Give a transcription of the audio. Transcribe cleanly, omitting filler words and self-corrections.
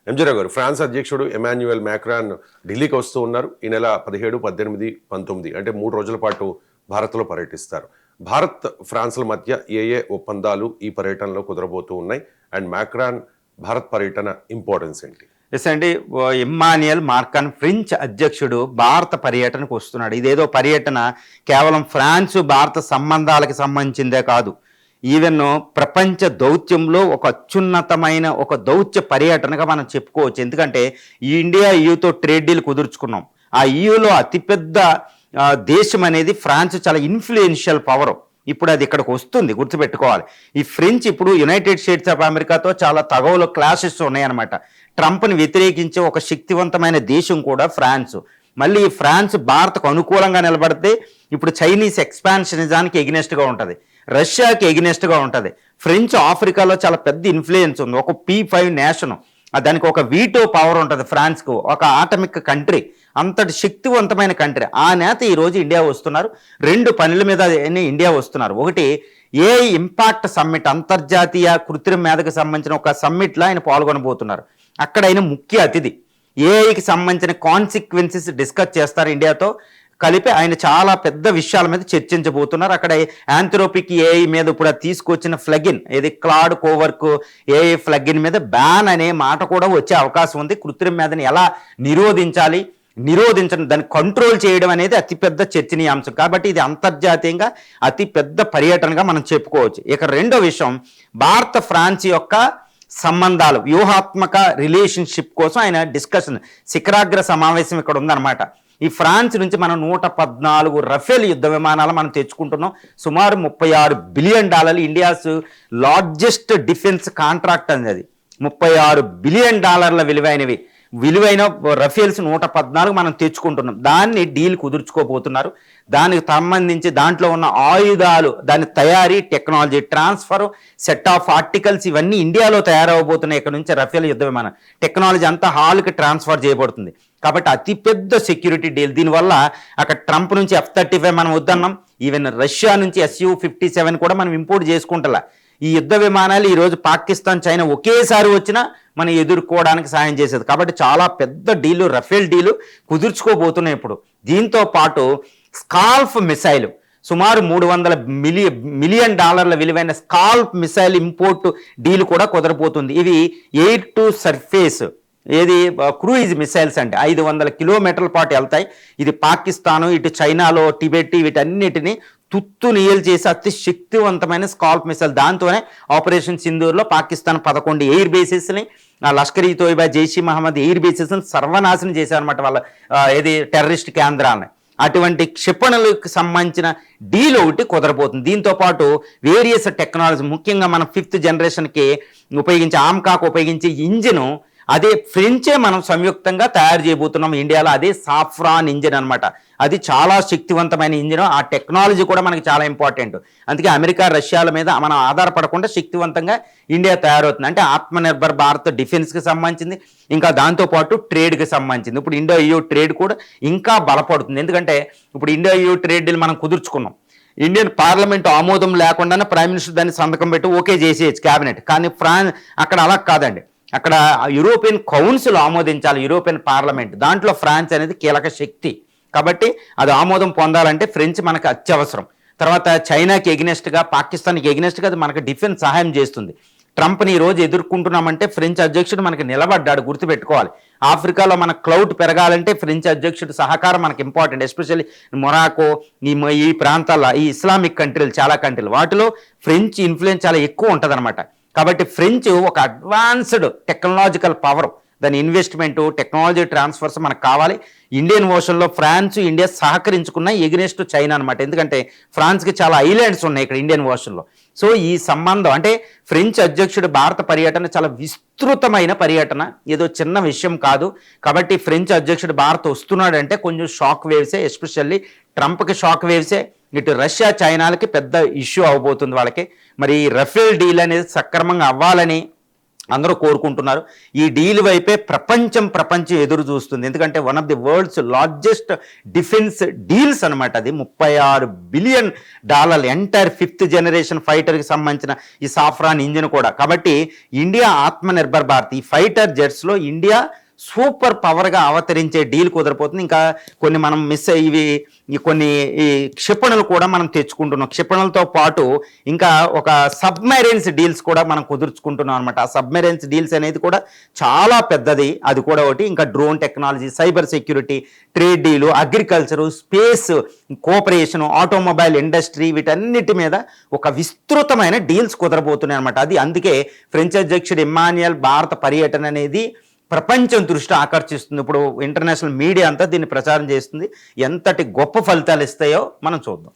ఎంజీరావు గారు, ఫ్రాన్స్ అధ్యక్షుడు Emmanuel Macron ఢిల్లీకి వస్తూ ఉన్నారు. ఈ నెల 17, 18, 19 అంటే 3 రోజుల పాటు భారత్లో పర్యటిస్తారు. భారత్ ఫ్రాన్స్ల మధ్య ఏ ఒప్పందాలు ఈ పర్యటనలో కుదరబోతూ ఉన్నాయి? అండ్ మ్యాక్రాన్ భారత్ పర్యటన ఇంపార్టెన్స్ ఏంటి? ఎస్ అండి, ఎమ్మాన్యుయల్ మాక్రాన్ ఫ్రెంచ్ అధ్యక్షుడు భారత పర్యటనకు వస్తున్నాడు. ఇదేదో పర్యటన కేవలం ఫ్రాన్స్ భారత సంబంధాలకు సంబంధించిందే కాదు, ఈవెన్ ప్రపంచ దౌత్యంలో ఒక అత్యున్నతమైన ఒక దౌత్య పర్యటనగా మనం చెప్పుకోవచ్చు. ఎందుకంటే ఈ ఇండియా ఈయూతో ట్రేడ్ డీల్ కుదుర్చుకున్నాం. ఆ ఈయూలో అతిపెద్ద దేశం అనేది ఫ్రాన్స్, చాలా ఇన్ఫ్లుయెన్షియల్ పవర్. ఇప్పుడు అది ఇక్కడికి వస్తుంది, గుర్తుపెట్టుకోవాలి. ఈ ఫ్రెంచ్ ఇప్పుడు యునైటెడ్ స్టేట్స్ ఆఫ్ అమెరికాతో చాలా తగవులో క్లాషెస్ ఉన్నాయన్నమాట. ట్రంప్ని వ్యతిరేకించే ఒక శక్తివంతమైన దేశం కూడా ఫ్రాన్స్. మళ్ళీ ఫ్రాన్స్ భారత్కు అనుకూలంగా నిలబడితే ఇప్పుడు చైనీస్ ఎక్స్పాన్షనిజానికి ఎగినెస్ట్గా ఉంటుంది, రష్యాకి ఎగినెస్ట్గా ఉంటుంది. ఫ్రెంచ్ ఆఫ్రికాలో చాలా పెద్ద ఇన్ఫ్లుయెన్స్ ఉంది. ఒక P5 నేషన్, దానికి ఒక వీటో పవర్ ఉంటుంది. ఫ్రాన్స్కు ఒక ఆటమిక్ కంట్రీ, అంతటి శక్తివంతమైన కంట్రీ. ఆ నేత ఈరోజు ఇండియా వస్తున్నారు. 2 పనుల మీద ఇండియా వస్తున్నారు. ఒకటి, ఏఐ ఇంపాక్ట్ సమ్మిట్, అంతర్జాతీయ కృత్రిమ మేధకు సంబంధించిన ఒక సమ్మిట్లో ఆయన పాల్గొనబోతున్నారు. అక్కడ ఆయన ముఖ్య అతిథి. ఏఐకి సంబంధించిన కాన్సిక్వెన్సెస్ డిస్కస్ చేస్తారు ఇండియాతో కలిపి. ఆయన చాలా పెద్ద విషయాల మీద చర్చించబోతున్నారు. అక్కడ యాంథ్రోపిక్ ఏఐ మీద ఇప్పుడు తీసుకొచ్చిన ఫ్లగిన్, ఏది క్లాడ్ కోవర్క్ ఏఐ ఫ్లగిన్ మీద బ్యాన్ అనే మాట కూడా వచ్చే అవకాశం ఉంది. కృత్రిమ మేధని ఎలా నిరోధించడం, దాన్ని కంట్రోల్ చేయడం అనేది అతిపెద్ద చర్చనీయాంశం. కాబట్టి ఇది అంతర్జాతీయంగా అతిపెద్ద పర్యటనగా మనం చెప్పుకోవచ్చు. ఇక రెండో విషయం, భారత ఫ్రాన్స్ యొక్క సంబంధాలు, వ్యూహాత్మక రిలేషన్షిప్ కోసం ఆయన డిస్కషన్, శిఖరాగ్ర సమావేశం ఇక్కడ ఉందన్నమాట. ఈ ఫ్రాన్స్ నుంచి మనం 114 రఫేల్ యుద్ధ విమానాలు మనం తెచ్చుకుంటున్నాం. సుమారు $36 billion. India's largest defence contract అనేది. $36 బిలియన్ విలువైన రఫేల్స్ 114 మనం తెచ్చుకుంటున్నాం. దాన్ని డీల్ కుదుర్చుకోబోతున్నారు. దానికి సంబంధించి దాంట్లో ఉన్న ఆయుధాలు, దాని తయారీ, technology transfer, set of articles ఇవన్నీ ఇండియాలో తయారవబోతున్నాయి. ఇక్కడ నుంచి రఫేల్ యుద్ధ విమానం టెక్నాలజీ అంతా హాల్కి ట్రాన్స్ఫర్ చేయబడుతుంది. కాబట్టి అతిపెద్ద సెక్యూరిటీ డీల్. దీనివల్ల అక్కడ ట్రంప్ నుంచి F-35 మనం వద్దన్నాం. ఈవెన్ రష్యా నుంచి Su-57 కూడా మనం ఇంపోర్ట్ చేసుకుంటా. ఈ యుద్ధ విమానాలు ఈరోజు పాకిస్తాన్, చైనా ఒకేసారి వచ్చినా మనం ఎదుర్కోవడానికి సాయం చేసేది. కాబట్టి చాలా పెద్ద డీలు, రఫేల్ డీలు కుదుర్చుకోబోతున్నాయి ఇప్పుడు. దీంతో పాటు స్కాల్ఫ్ మిసైల్, సుమారు $300 మిలియన్ విలువైన స్కాల్ఫ్ మిసైల్ ఇంపోర్ట్ డీల్ కూడా కుదరబోతుంది. ఇవి ఎయిర్ టు సర్ఫేస్, ఏది క్రూయిజ్ మిసైల్స్ అంటే 500 కిలోమీటర్ల పాటు వెళ్తాయి. ఇది పాకిస్తాను, ఇటు చైనాలో టిబెట్, వీటన్నిటిని తుత్తునియలు చేసి అతి శక్తివంతమైన స్కాల్ప్ మిసైల్. దాంతోనే ఆపరేషన్ సింధూర్లో పాకిస్తాన్ 11 ఎయిర్ బేసెస్ని, లష్కర్-ఈ తోయిబా, జైష్-ఈ మహమ్మద్ ఎయిర్ బేసెస్ని సర్వనాశనం చేశారనమాట, వాళ్ళ ఏది టెర్రరిస్ట్ కేంద్రాన్ని. అటువంటి క్షిపణులకు సంబంధించిన డీల్ ఒకటి కుదరబోతుంది. దీంతో పాటు వేరియస్ టెక్నాలజీ, ముఖ్యంగా మనం 5th జనరేషన్కి ఉపయోగించే ఆమ్కాక్ ఉపయోగించే ఇంజిన్, అదే ఫ్రెంచే మనం సంయుక్తంగా తయారు చేయబోతున్నాం ఇండియాలో. అదే సాఫ్రాన్ ఇంజిన్ అనమాట. అది చాలా శక్తివంతమైన ఇంజిన్. ఆ టెక్నాలజీ కూడా మనకి చాలా ఇంపార్టెంట్. అందుకే అమెరికా, రష్యాల మీద మనం ఆధారపడకుండా శక్తివంతంగా ఇండియా తయారవుతుంది. అంటే ఆత్మనిర్భర్ భారత్ డిఫెన్స్కి సంబంధించింది, ఇంకా దాంతోపాటు ట్రేడ్కి సంబంధించింది. ఇప్పుడు ఇండియా EU ట్రేడ్ కూడా ఇంకా బలపడుతుంది. ఎందుకంటే ఇప్పుడు ఇండియా EU ట్రేడ్ డీల్ మనం కుదుర్చుకున్నాం. ఇండియన్ పార్లమెంట్ ఆమోదం లేకుండానే ప్రైమ్ మినిస్టర్ దాన్ని సంతకం పెట్టి ఓకే చేసేయచ్చు క్యాబినెట్. కానీ అక్కడ అలా కాదండి, అక్కడ యూరోపియన్ కౌన్సిల్ ఆమోదించాలి, యూరోపియన్ పార్లమెంట్. దాంట్లో ఫ్రాన్స్ అనేది కీలక శక్తి. కాబట్టి అది ఆమోదం పొందాలంటే ఫ్రెంచ్ మనకు అత్యవసరం. తర్వాత చైనాకి ఎగ్నెస్ట్గా, పాకిస్తాన్కి ఎగ్నెస్ట్గా అది మనకు డిఫెన్స్ సహాయం చేస్తుంది. ట్రంప్ని ఈరోజు ఎదుర్కొంటున్నామంటే ఫ్రెంచ్ అధ్యక్షుడు మనకి నిలబడ్డాడు, గుర్తుపెట్టుకోవాలి. ఆఫ్రికాలో మన క్లౌడ్ పెరగాలంటే ఫ్రెంచ్ అధ్యక్షుడు సహకారం మనకు ఇంపార్టెంట్. ఎస్పెషల్లీ మొరాకో, ఈ ప్రాంతాల్లో, ఈ ఇస్లామిక్ కంట్రీలు, చాలా కంట్రీలు, వాటిలో ఫ్రెంచ్ ఇన్ఫ్లుయెన్స్ చాలా ఎక్కువ ఉంటుంది. కాబట్టి ఫ్రెంచ్ ఒక అడ్వాన్స్డ్ టెక్నాలజికల్ పవర్, దాని ఇన్వెస్ట్మెంటు, టెక్నాలజీ ట్రాన్స్ఫర్స్ మనకు కావాలి. ఇండియన్ ఓషన్లో ఫ్రాన్స్, ఇండియా సహకరించుకున్న ఎగ్నెస్ట్ చైనా అనమాట. ఎందుకంటే ఫ్రాన్స్కి చాలా ఐలాండ్స్ ఉన్నాయి ఇక్కడ ఇండియన్ ఓషన్లో. సో ఈ సంబంధం అంటే ఫ్రెంచ్ అధ్యక్షుడు భారత పర్యటన చాలా విస్తృతమైన పర్యటన, ఏదో చిన్న విషయం కాదు. కాబట్టి ఫ్రెంచ్ అధ్యక్షుడు భారత్ వస్తున్నాడంటే కొంచెం షాక్ వేవ్సే, ఎస్పెషల్లీ ట్రంప్కి షాక్ వేవ్సే. ఇటు రష్యా, చైనాలకి పెద్ద ఇష్యూ అవబోతుంది వాళ్ళకి. మరి రఫేల్ డీల్ అనేది సక్రమంగా అవ్వాలని అందరూ కోరుకుంటున్నారు. ఈ డీల్ వైపే ప్రపంచం ఎదురు చూస్తుంది. ఎందుకంటే one of the world's largest defence deals అనమాట. అది $36 బిలియన్ ఎంటైర్ 5th జనరేషన్ ఫైటర్కి సంబంధించిన ఈ సాఫ్రాన్ ఇంజిన్ కూడా. కాబట్టి ఇండియా ఆత్మనిర్భర్ భారత్, ఈ ఫైటర్ జెట్స్లో ఇండియా సూపర్ పవర్గా అవతరించే డీల్ కుదరపోతుంది. ఇంకా కొన్ని మనం మిస్ అయ్యి కొన్ని ఈ క్షిపణులు కూడా మనం తెచ్చుకుంటున్నాం. క్షిపణులతో పాటు ఇంకా ఒక సబ్మెరైన్స్ డీల్స్ కూడా మనం కుదుర్చుకుంటున్నాం అనమాట. ఆ సబ్మెరైన్స్ డీల్స్ అనేది కూడా చాలా పెద్దది, అది కూడా ఒకటి. ఇంకా drone technology, cyber security, trade deal, agriculture, space cooperation, automobile industry, వీటన్నిటి మీద ఒక విస్తృతమైన డీల్స్ కుదరబోతున్నాయి అనమాట. అది అందుకే ఫ్రెంచ్ అధ్యక్షుడు ఇమ్మాన్యుయల్ భారత పర్యటన అనేది ప్రపంచం దృష్టి ఆకర్షిస్తుంది. ఇప్పుడు ఇంటర్నేషనల్ మీడియా అంతా దీన్ని ప్రచారం చేస్తుంది. ఎంతటి గొప్ప ఫలితాలు ఇస్తాయో మనం చూద్దాం.